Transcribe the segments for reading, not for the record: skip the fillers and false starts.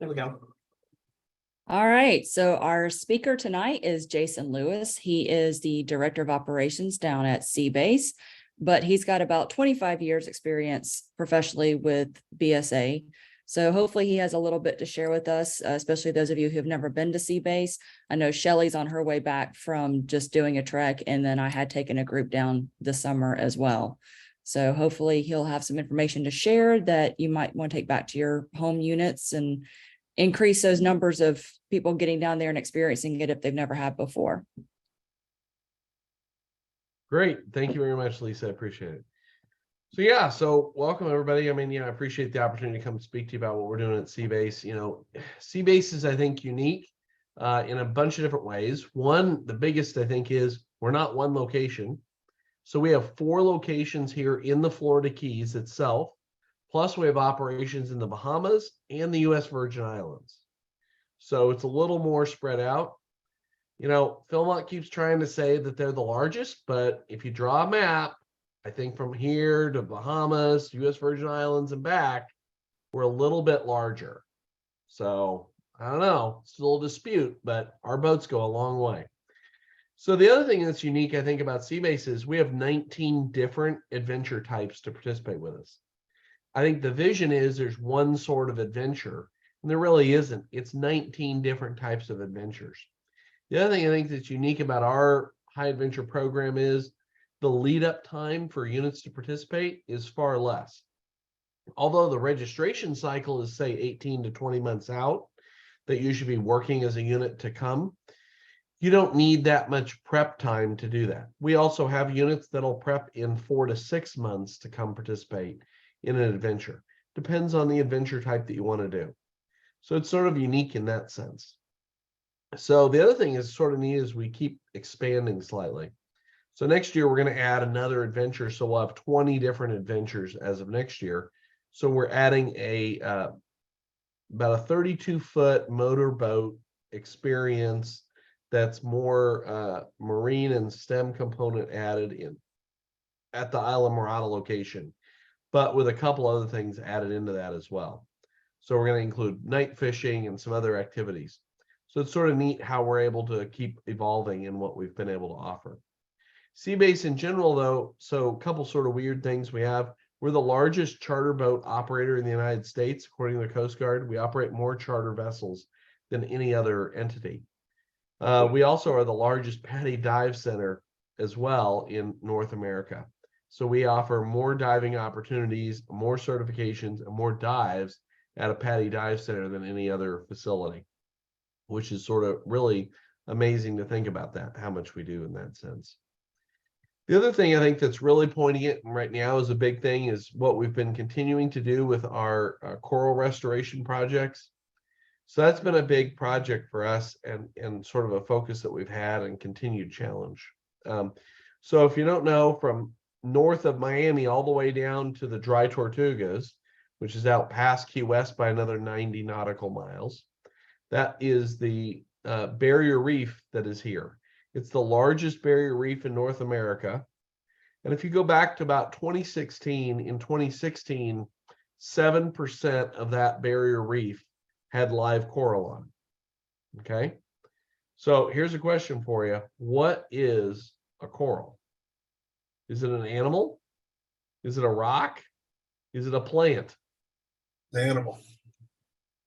There we go. All right, so our speaker tonight is Jason Lewis. He is the Director of Operations down at Seabase, but he's got about 25 years experience professionally with BSA. So hopefully he has a little bit to share with us, especially those of you who have never been to Seabase. I know Shelly's on her way back from just doing a trek, and then I had taken a group down this summer as well. So hopefully he'll have some information to share that you might want to take back to your home units and increase those numbers of people getting down there and experiencing it if they've never had before. Great. Thank you very much, Lisa. I appreciate it. So welcome everybody. I appreciate the opportunity to come speak to you about what we're doing at Seabase. Seabase is, I think, unique in a bunch of different ways. One, the biggest, I think, is we're not one location. So we have 4 locations here in the Florida Keys itself. Plus, we have operations in the Bahamas and the U.S. Virgin Islands. So it's a little more spread out. Philmont keeps trying to say that they're the largest, but if you draw a map, I think from here to Bahamas, U.S. Virgin Islands, and back, we're a little bit larger. So I don't know, still a dispute, but our boats go a long way. So the other thing that's unique, I think, about Seabase is we have 19 different adventure types to participate with us. I think the vision is there's one sort of adventure, and there really isn't. It's 19 different types of adventures. The other thing I think that's unique about our high adventure program is the lead up time for units to participate is far less. Although the registration cycle is, say, 18 to 20 months out, that you should be working as a unit to come, you don't need that much prep time to do that. We also have units that'll prep in 4 to 6 months to come participate in an adventure. Depends on the adventure type that you want to do. So it's sort of unique in that sense. So the other thing is sort of neat is we keep expanding slightly. So next year, we're going to add another adventure. So we'll have 20 different adventures as of next year. So we're adding about a 32-foot motorboat experience that's more marine and STEM component added in at the Isla Morada location, but with a couple other things added into that as well. So we're going to include night fishing and some other activities. So it's sort of neat how we're able to keep evolving in what we've been able to offer. Seabase in general, though, so a couple sort of weird things we have. We're the largest charter boat operator in the United States, according to the Coast Guard. We operate more charter vessels than any other entity. We also are the largest PADI dive center as well in North America. So we offer more diving opportunities, more certifications, and more dives at a PADI dive center than any other facility, which is sort of really amazing to think about that, how much we do in that sense. The other thing I think that's really pointing it right now is a big thing is what we've been continuing to do with our coral restoration projects. So that's been a big project for us and sort of a focus that we've had and continued challenge. So if you don't know, from north of Miami all the way down to the Dry Tortugas, which is out past Key West by another 90 nautical miles, that is the barrier reef that is here. It's the largest barrier reef in North America. And if you go back to about 2016, in 2016, 7% of that barrier reef had live coral on. Okay. So here's a question for you. What is a coral? Is it an animal? Is it a rock? Is it a plant? The animal.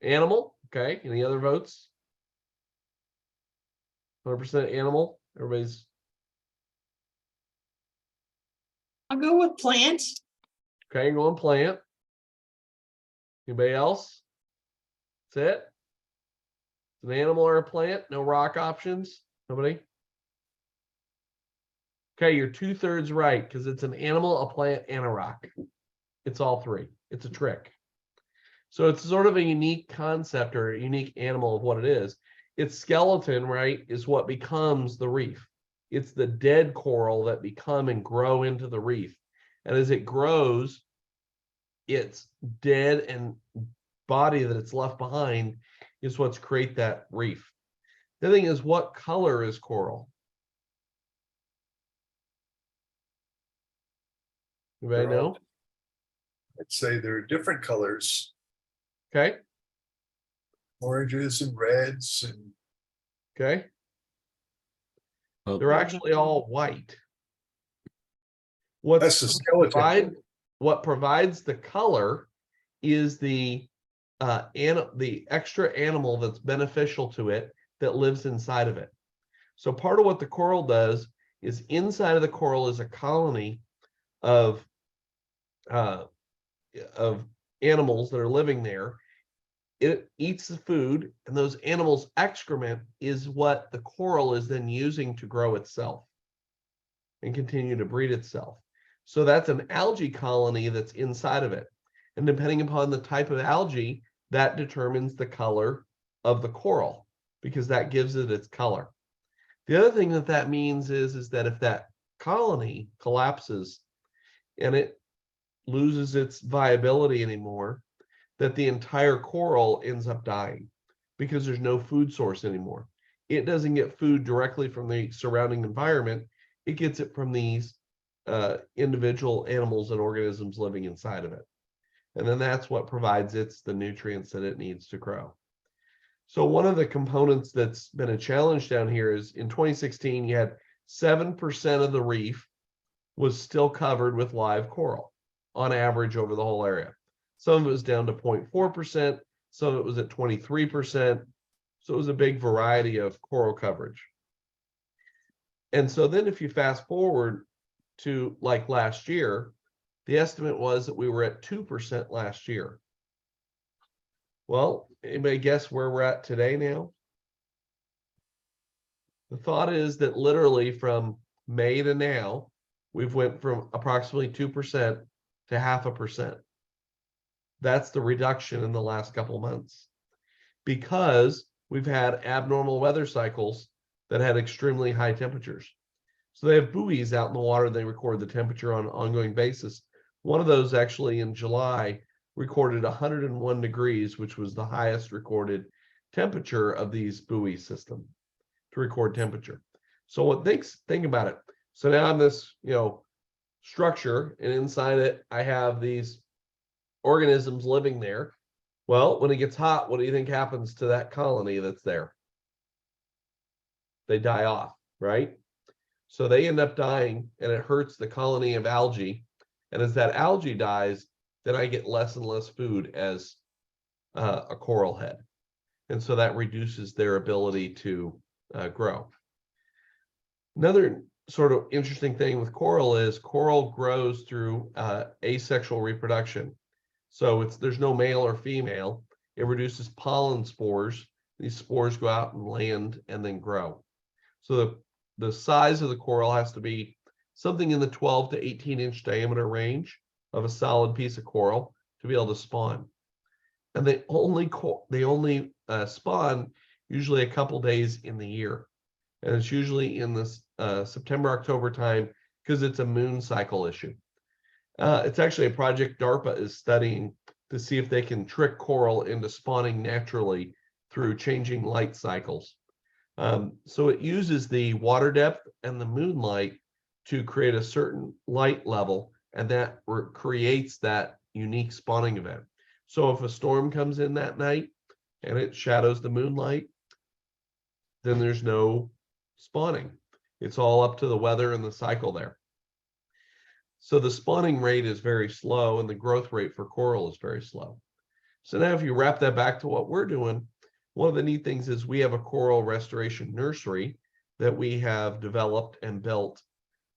Animal. Okay. Any other votes? 100% animal. Everybody's. I'll go with plant. Okay, going plant. Anybody else? That's it. It's an animal or a plant. No rock options. Nobody. Okay, you're 2/3 right because it's an animal, a plant, and a rock. It's all three. It's a trick. So it's sort of a unique concept or a unique animal of what it is. Its skeleton, right, is what becomes the reef. It's the dead coral that become and grow into the reef. And as it grows, its dead and body that it's left behind is what's create that reef. The thing is, what color is coral? Anybody know? I'd say there are different colors. Okay. oranges and reds and Okay, Well, they're actually all white. What that's the skeleton. what provides the color is the extra animal that's beneficial to it that lives inside of it. So part of what the coral does is inside of the coral is a colony of animals that are living there. It eats the food, and those animals' excrement is what the coral is then using to grow itself and continue to breed itself. So that's an algae colony that's inside of it. And depending upon the type of algae, that determines the color of the coral, because that gives it its color. The other thing that that means is that if that colony collapses and it loses its viability anymore, that the entire coral ends up dying because there's no food source anymore. It doesn't get food directly from the surrounding environment. It gets it from these individual animals and organisms living inside of it. And then that's what provides the nutrients that it needs to grow. So one of the components that's been a challenge down here is in 2016, you had 7% of the reef was still covered with live coral on average over the whole area. Some of it was down to 0.4%, some of it was at 23%. So it was a big variety of coral coverage. And so then if you fast forward to like last year, the estimate was that we were at 2% last year. Well, anybody guess where we're at today now? The thought is that literally from May to now, we've went from approximately 2% to 0.5%. That's the reduction in the last couple months, because we've had abnormal weather cycles that had extremely high temperatures. So they have buoys out in the water. They record the temperature on an ongoing basis. One of those actually in July recorded 101 degrees, which was the highest recorded temperature of these buoy system to record temperature. So what think about it. So now I'm this, structure, and inside it, I have these organisms living there. Well, when it gets hot, what do you think happens to that colony that's there? They die off, right? So they end up dying, and it hurts the colony of algae. And as that algae dies, then I get less and less food as a coral head. And so that reduces their ability to grow. Another sort of interesting thing with coral is coral grows through asexual reproduction. So there's no male or female. It reduces pollen spores. These spores go out and land and then grow. So the size of the coral has to be something in the 12 to 18-inch diameter range of a solid piece of coral to be able to spawn. And they only spawn usually a couple days in the year. And it's usually in this September, October time, because it's a moon cycle issue. It's actually a project DARPA is studying to see if they can trick coral into spawning naturally through changing light cycles. So it uses the water depth and the moonlight to create a certain light level, and that creates that unique spawning event. So if a storm comes in that night and it shadows the moonlight, then there's no spawning. It's all up to the weather and the cycle there. So the spawning rate is very slow, and the growth rate for coral is very slow. So now if you wrap that back to what we're doing, one of the neat things is we have a coral restoration nursery that we have developed and built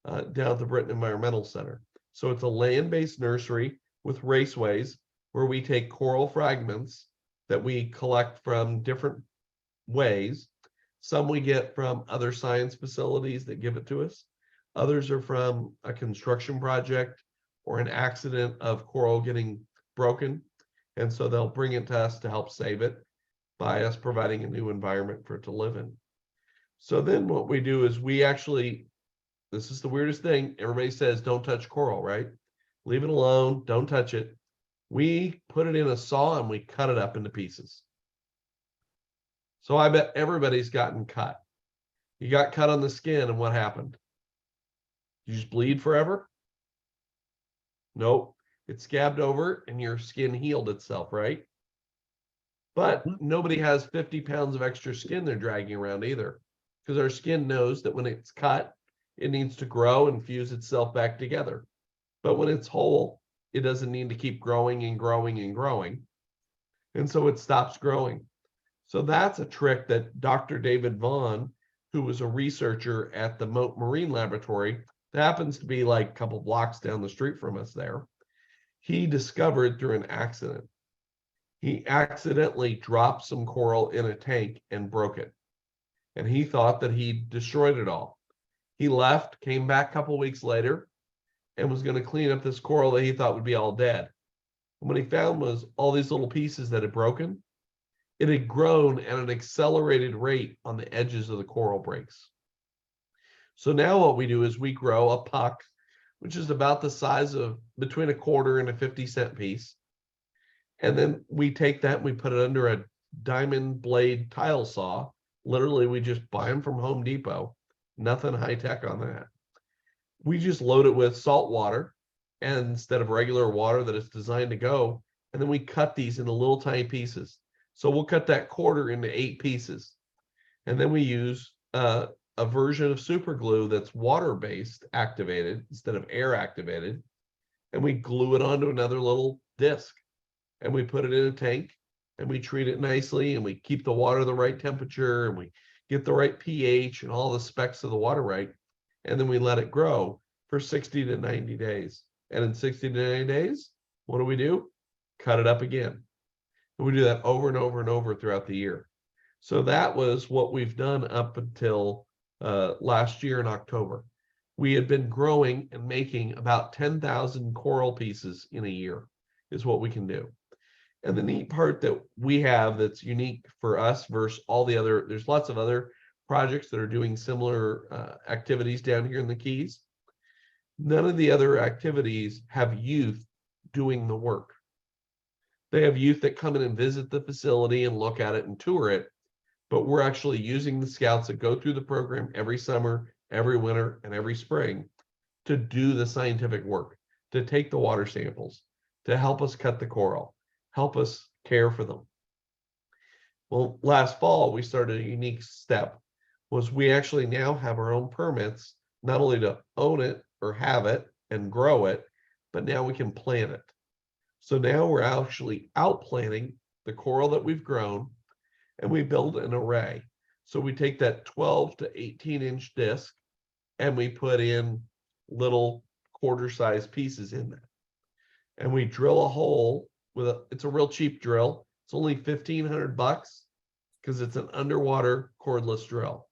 down at the Britton Environmental Center. So it's a land-based nursery with raceways where we take coral fragments that we collect from different ways. Some we get from other science facilities that give it to us. Others are from a construction project or an accident of coral getting broken. And so they'll bring it to us to help save it by us providing a new environment for it to live in. So then what we do is we actually, this is the weirdest thing, everybody says don't touch coral, right? Leave it alone, don't touch it. We put it in a saw and we cut it up into pieces. So I bet everybody's gotten cut. You got cut on the skin, and what happened? You just bleed forever? Nope. It scabbed over and your skin healed itself, right? But nobody has 50 pounds of extra skin they're dragging around either, because our skin knows that when it's cut, it needs to grow and fuse itself back together. But when it's whole, it doesn't need to keep growing and growing and growing. And so it stops growing. So that's a trick that Dr. David Vaughn, who was a researcher at the Mote Marine Laboratory, that happens to be like a couple blocks down the street from us there, he discovered through an accident. He accidentally dropped some coral in a tank and broke it. And he thought that he destroyed it all. He left, came back a couple weeks later, and was going to clean up this coral that he thought would be all dead. And what he found was all these little pieces that had broken, it had grown at an accelerated rate on the edges of the coral breaks. So now what we do is we grow a puck, which is about the size of between a quarter and a 50-cent piece. And then we take that and we put it under a diamond blade tile saw. Literally, we just buy them from Home Depot. Nothing high tech on that. We just load it with salt water, and instead of regular water that it's designed to go, and then we cut these into little tiny pieces. So we'll cut that quarter into 8 pieces. And then we use a version of super glue that's water-based activated instead of air activated. And we glue it onto another little disc. And we put it in a tank and we treat it nicely, and we keep the water the right temperature, and we get the right pH and all the specs of the water right. And then we let it grow for 60 to 90 days. And in 60 to 90 days, what do? Cut it up again. And we do that over and over and over throughout the year. So that was what we've done up until last year in October. We had been growing and making about 10,000 coral pieces in a year is what we can do. And the neat part that we have that's unique for us versus all the other, there's lots of other projects that are doing similar activities down here in the Keys. None of the other activities have youth doing the work. They have youth that come in and visit the facility and look at it and tour it, but we're actually using the scouts that go through the program every summer, every winter, and every spring to do the scientific work, to take the water samples, to help us cut the coral, help us care for them. Well, last fall, we started a unique step, was we actually now have our own permits, not only to own it or have it and grow it, but now we can plant it. So now we're actually out planting the coral that we've grown, and we build an array. So we take that 12 to 18 inch disc and we put in little quarter-size pieces in there. And we drill a hole with it's a real cheap drill. It's only $1,500 because it's an underwater cordless drill.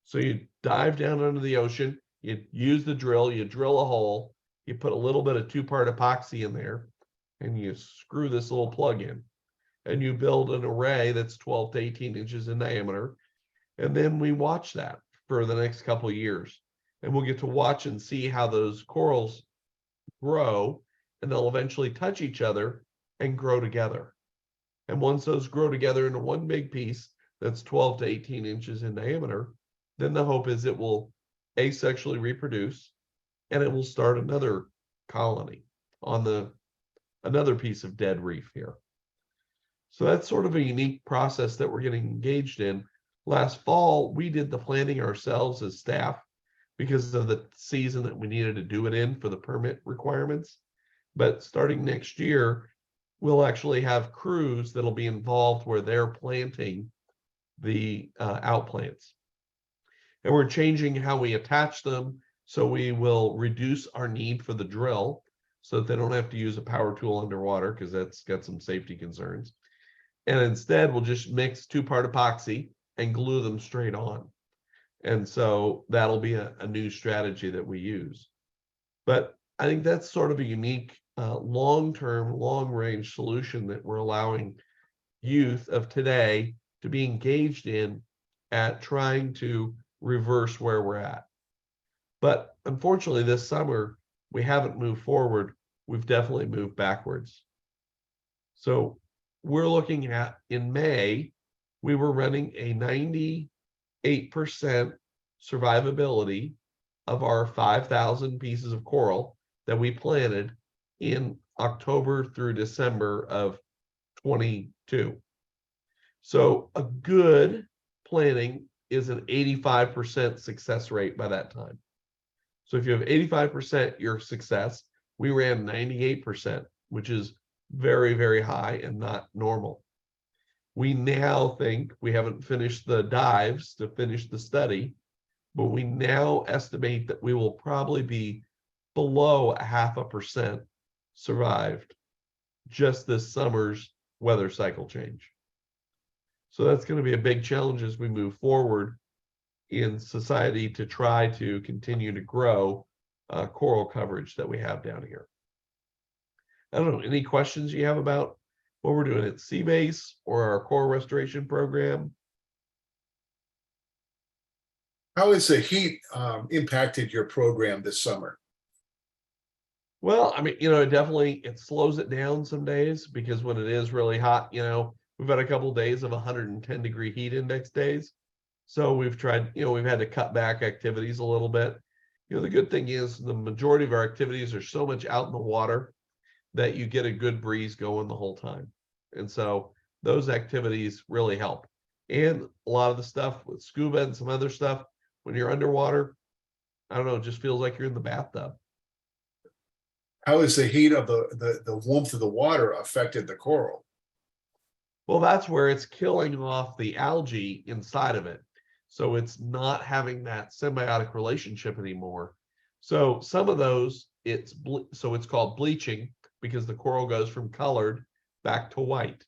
So you dive down under the ocean, you use the drill, you drill a hole, you put a little bit of 2-part epoxy in there, and you screw this little plug in. And you build an array that's 12 to 18 inches in diameter. And then we watch that for the next couple of years. And we'll get to watch and see how those corals grow, and they'll eventually touch each other and grow together. And once those grow together into one big piece that's 12 to 18 inches in diameter, then the hope is it will asexually reproduce, and it will start another colony on another piece of dead reef here. So that's sort of a unique process that we're getting engaged in. Last fall, we did the planting ourselves as staff because of the season that we needed to do it in for the permit requirements. But starting next year, we'll actually have crews that'll be involved where they're planting the outplants. And we're changing how we attach them, so we will reduce our need for the drill so that they don't have to use a power tool underwater, because that's got some safety concerns. And instead, we'll just mix 2-part epoxy and glue them straight on. And so that'll be a new strategy that we use. But I think that's sort of a unique long-term, long-range solution that we're allowing youth of today to be engaged in at trying to reverse where we're at. But unfortunately, this summer, we haven't moved forward. We've definitely moved backwards. So we're looking at, in May, we were running a 98% survivability of our 5,000 pieces of coral that we planted in October through December of 22. So a good planting is an 85% success rate by that time. So if you have 85% your success, we ran 98%, which is very, very high and not normal. We now think, we haven't finished the dives to finish the study, but we now estimate that we will probably be below 0.5% survived just this summer's weather cycle change. So that's going to be a big challenge as we move forward in society to try to continue to grow coral coverage that we have down here. I don't know, any questions you have about what we're doing at Seabase or our coral restoration program? How has the heat impacted your program this summer? Well, I mean, it slows it down some days, because when it is really hot, we've had a couple of days of 110-degree heat index days. So we've tried, we've had to cut back activities a little bit. The good thing is the majority of our activities are so much out in the water that you get a good breeze going the whole time. And so those activities really help. And a lot of the stuff with scuba and some other stuff, when you're underwater, I don't know, it just feels like you're in the bathtub. How has the heat of the warmth of the water affected the coral? Well, that's where it's killing off the algae inside of it. So it's not having that symbiotic relationship anymore. So some of those, it's called bleaching, because the coral goes from colored back to white.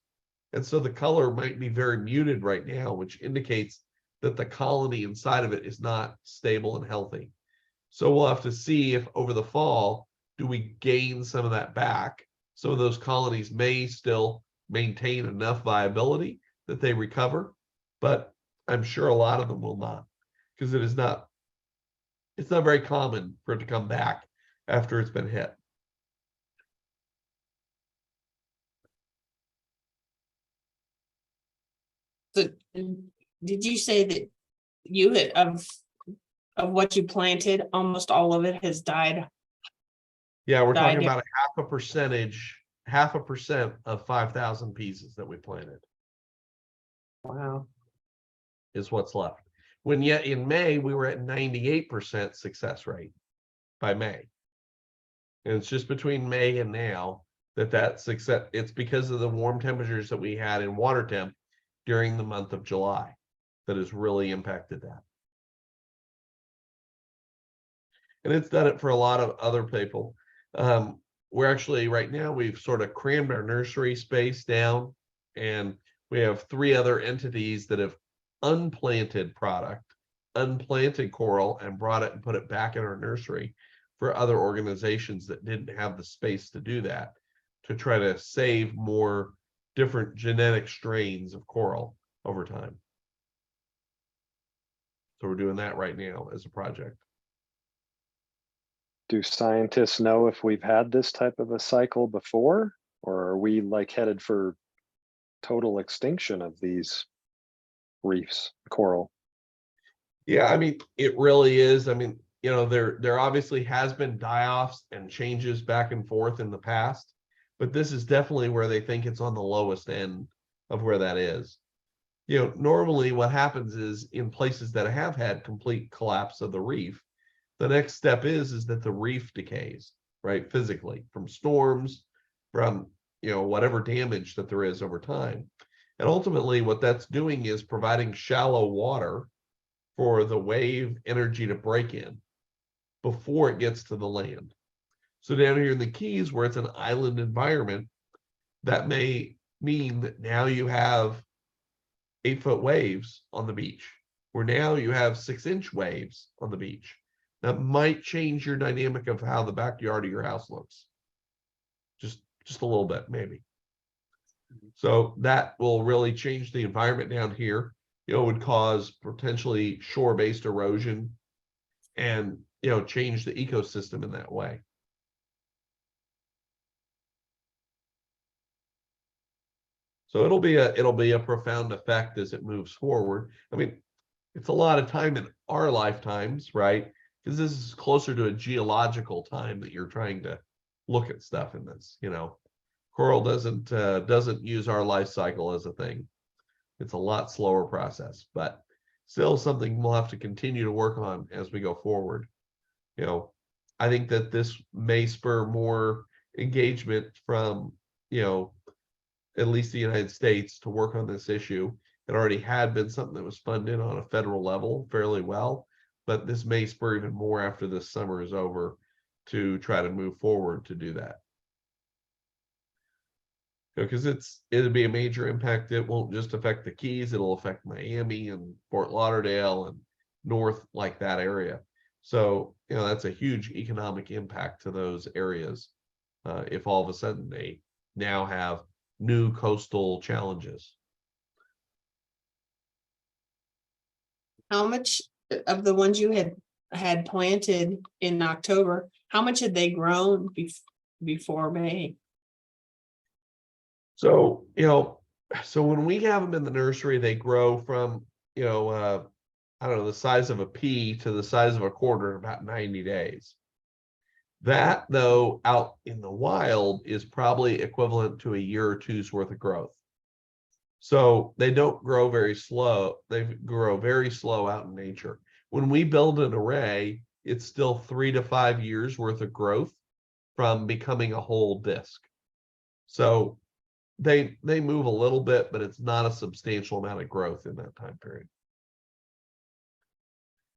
And so the color might be very muted right now, which indicates that the colony inside of it is not stable and healthy. So we'll have to see if over the fall, do we gain some of that back? Some of those colonies may still maintain enough viability that they recover, but I'm sure a lot of them will not, because it's not very common for it to come back after it's been hit. So did you say that you had of what you planted, almost all of it has died? Yeah, we're talking Died. about a 0.5% of 5,000 pieces that we planted Wow. is what's left. When yet in May, we were at 98% success rate by May. And it's just between May and now that success, it's because of the warm temperatures that we had in water temp during the month of July that has really impacted that. And it's done it for a lot of other people. We're actually, right now, we've sort of crammed our nursery space down, and we have 3 other entities that have unplanted coral, and brought it and put it back in our nursery for other organizations that didn't have the space to do that, to try to save more different genetic strains of coral over time. So we're doing that right now as a project. Do scientists know if we've had this type of a cycle before, or are we like headed for total extinction of these reefs, coral? Yeah, I mean, it really is. I mean, there obviously has been die-offs and changes back and forth in the past, but this is definitely where they think it's on the lowest end of where that is. Normally what happens is in places that have had complete collapse of the reef, the next step is that the reef decays, right? Physically, from storms, from, whatever damage that there is over time. And ultimately what that's doing is providing shallow water for the wave energy to break in before it gets to the land. So down here in the Keys, where it's an island environment, that may mean that now you have 8-foot waves on the beach, where now you have 6-inch waves on the beach. That might change your dynamic of how the backyard of your house looks. Just a little bit, maybe. So that will really change the environment down here. It would cause potentially shore-based erosion and, change the ecosystem in that way. So it'll be a profound effect as it moves forward. I mean, it's a lot of time in our lifetimes, right? Because this is closer to a geological time that you're trying to look at stuff in this. Coral doesn't use our life cycle as a thing. It's a lot slower process, but still something we'll have to continue to work on as we go forward. You know, I think that this may spur more engagement from, you know, at least the United States to work on this issue. It already had been something that was funded on a federal level fairly well, but this may spur even more after this summer is over to try to move forward to do that. Because it'll be a major impact. It won't just affect the Keys, it'll affect Miami and Fort Lauderdale and north like that area. So, you know, that's a huge economic impact to those areas. If all of a sudden they now have new coastal challenges. How much of the ones you had planted in October, how much had they grown before May? So, you know, so when we have them in the nursery, they grow from, you know, I don't know, the size of a pea to the size of a quarter in about 90 days. That, though, out in the wild is probably equivalent to a year or two's worth of growth. So they don't grow very slow. They grow very slow out in nature. When we build an array, it's still 3 to 5 years worth of growth from becoming a whole disc. So they move a little bit, but it's not a substantial amount of growth in that time period.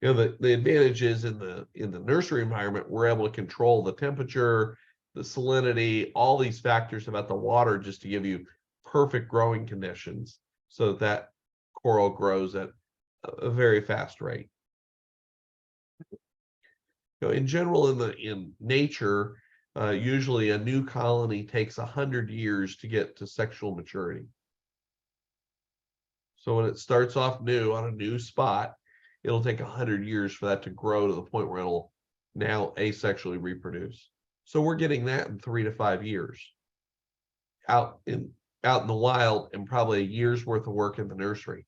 You know, the advantage is in the nursery environment, we're able to control the temperature, the salinity, all these factors about the water just to give you perfect growing conditions so that coral grows at a very fast rate. You know, in general, in nature, usually a new colony takes 100 years to get to sexual maturity. So when it starts off new on a new spot, it'll take 100 years for that to grow to the point where it'll now asexually reproduce. So we're getting that in 3 to 5 years out in the wild, and probably a year's worth of work in the nursery.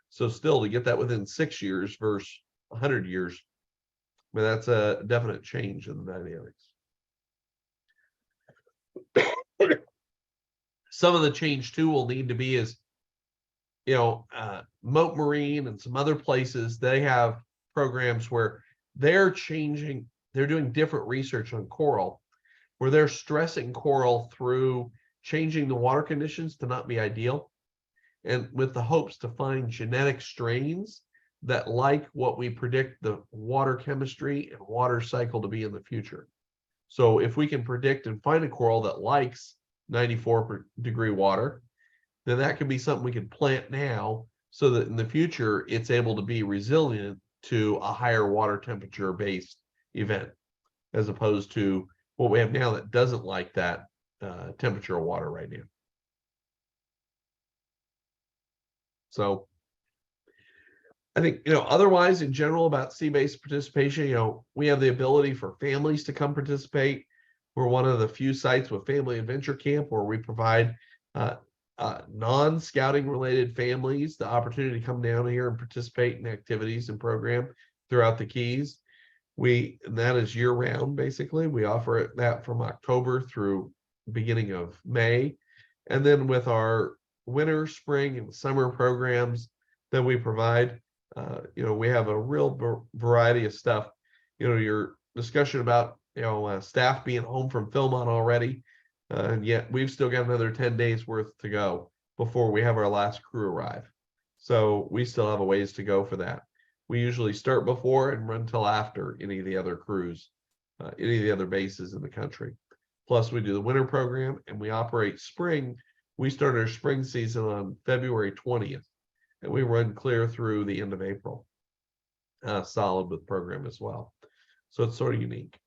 So still to get that within 6 years versus 100 years, I mean, that's a definite change in the dynamics. Some of the change too will need to be is, you know, Moat Marine and some other places, they have programs where they're doing different research on coral, where they're stressing coral through changing the water conditions to not be ideal, and with the hopes to find genetic strains that like what we predict the water chemistry and water cycle to be in the future. So if we can predict and find a coral that likes 94-degree water, then that could be something we could plant now so that in the future it's able to be resilient to a higher water temperature based event, as opposed to what we have now that doesn't like that temperature of water right now. So I think, you know, otherwise in general about sea-based participation, you know, we have the ability for families to come participate. We're one of the few sites with Family Adventure Camp where we provide non-scouting related families the opportunity to come down here and participate in activities and program throughout the Keys. And that is year round, basically. We offer that from October through beginning of May. And then with our winter, spring, and summer programs that we provide, you know, we have a real variety of stuff. You know, your discussion about, you know, staff being home from Philmont already, and yet we've still got another 10 days worth to go before we have our last crew arrive. So we still have a ways to go for that. We usually start before and run till after any of the other crews, any of the other bases in the country. Plus we do the winter program and we operate spring. We start our spring season on February 20th and we run clear through the end of April, solid with program as well. So it's sort of unique.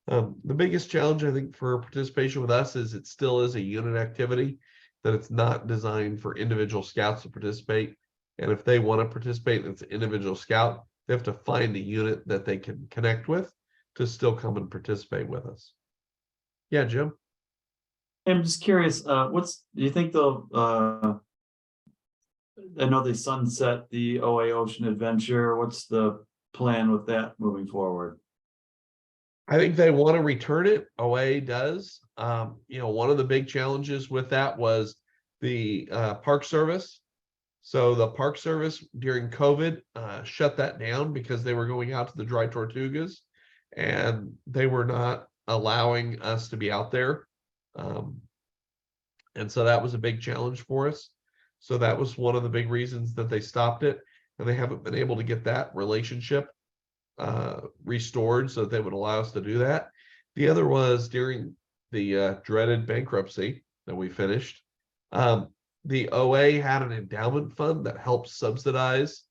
The biggest challenge, I think, for participation with us is it still is a unit activity, that it's not designed for individual scouts to participate. And if they want to participate as an individual scout, they have to find a unit that they can connect with to still come and participate with us. Yeah, Jim? I'm just curious, do you think they'll, I know they sunset the OA Ocean Adventure. What's the plan with that moving forward? I think they want to return it. OA does. You know, one of the big challenges with that was the Park Service So the Park Service during COVID shut that down because they were going out to the Dry Tortugas and they were not allowing us to be out there. And so that was a big challenge for us. So that was one of the big reasons that they stopped it. And they haven't been able to get that relationship restored so that they would allow us to do that. The other was during the dreaded bankruptcy that we finished. The OA had an endowment fund that helped subsidize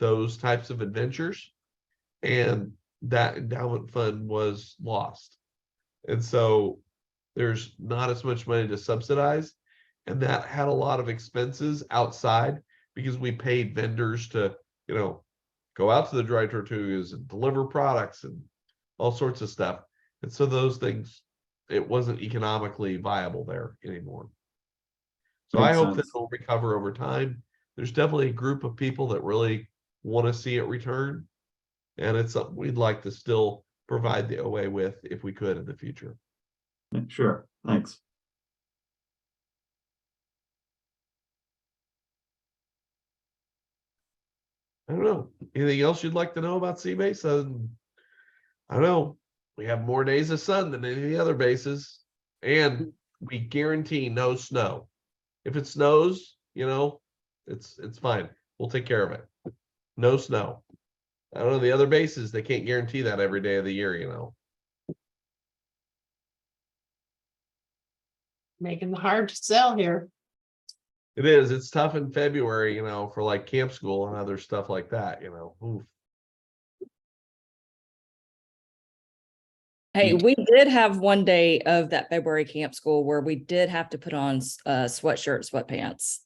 those types of adventures. And that endowment fund was lost. And so there's not as much money to subsidize. And that had a lot of expenses outside because we paid vendors to, go out to the Dry Tortugas and deliver products and all sorts of stuff. And so those things, it wasn't economically viable there anymore. So I Makes hope that sense. it'll recover over time. There's definitely a group of people that really want to see it return. And it's something we'd like to still provide the OA with if we could in the future. Yeah, sure, thanks. I don't know. Anything else you'd like to know about Sea Base? I don't know. We have more days of sun than any of the other bases, and we guarantee no snow. If it snows, it's fine. We'll take care of it. No snow. I don't know the other bases, they can't guarantee that every day of the year, Making it hard to sell here. It is. It's tough in February, for like camp school and other stuff like that, Oof. Hey, we did have one day of that February camp school where we did have to put on sweatshirt, sweatpants.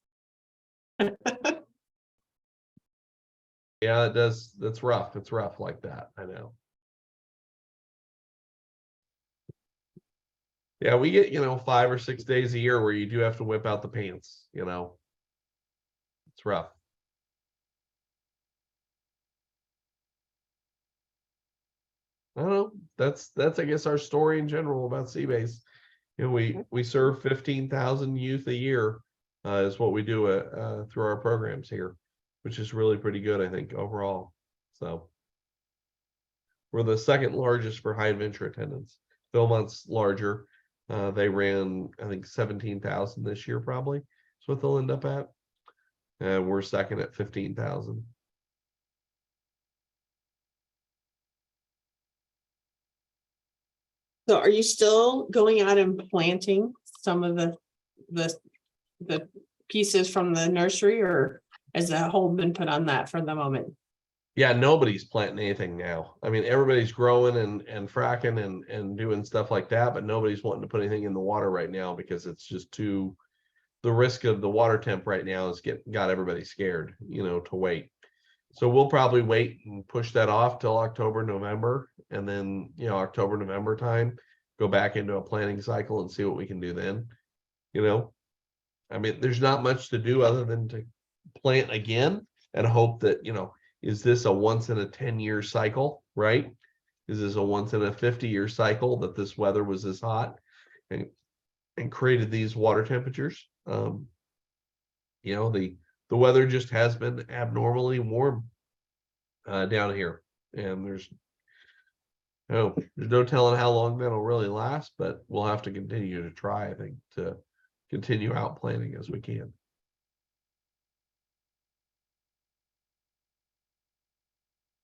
Yeah, it does. That's rough. It's rough like that. I know. Yeah, we get, 5 or 6 days a year where you do have to whip out the pants, It's rough. I don't know. That's I guess our story in general about Sea Base. We serve 15,000 youth a year, is what we do through our programs here, which is really pretty good, I think, overall. So we're the second largest for high adventure attendance. Philmont's larger. They ran, I think, 17,000 this year, probably. That's what they'll end up at. And we're second at 15,000. So are you still going out and planting some of the pieces from the nursery, or has that hold been put on that for the moment? Yeah, nobody's planting anything now. I mean, everybody's growing and fracking and doing stuff like that, but nobody's wanting to put anything in the water right now because it's just the risk of the water temp right now has got everybody scared, to wait. So we'll probably wait and push that off till October, November, and then, October, November time, go back into a planting cycle and see what we can do then. I mean, there's not much to do other than to plant again and hope that, is this a once in a 10-year cycle, right? Is this a once in a 50-year cycle that this weather was this hot and created these water temperatures? The weather just has been abnormally warm down here, and there's no telling how long that'll really last, but we'll have to continue to try, I think, to continue out planting as we can.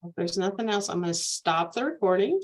If there's nothing else, I'm going to stop the recording